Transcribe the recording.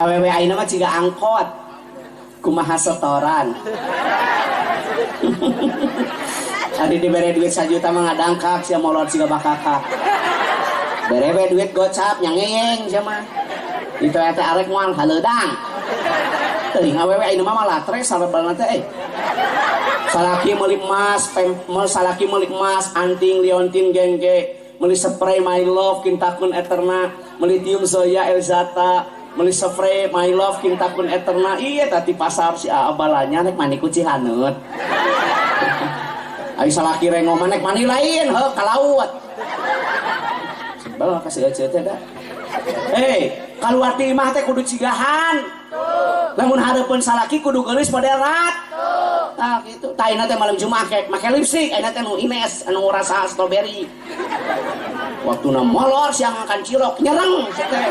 awewe ayeuna mah ciga angkot kumaha setoran. Tadi dibere duit 1 juta mah ngadangkak sia molor siga bakakak. Bere we duit gocap nyangeng sia mah. Itu eta arek moal haleudang. Teuing awewe ayeuna mah latre sarebalna teh salaki meuli emas, salaki meuli emas, anting, liontin, gengge, meuli spray my love kintakun eterna, meuli tium Zoya Elzata, meuli spray my love kintakun eterna. Iya tadi pasar si abalanya nek mani ku Cihaneut. Ari salaki rengo mah nek mani lain heuh ka laut. Sebel kasih aja teh da. Kaluar ti imah teh kudu cigahan. Lamun hareupeun salaki kudu geulis moderat. Nah gitu. Taina teh malam Jumat make lipstik, ayeuna teh nu Ines anu rasa strawberry. Waktuna molor siang makan cilok nyereng teh.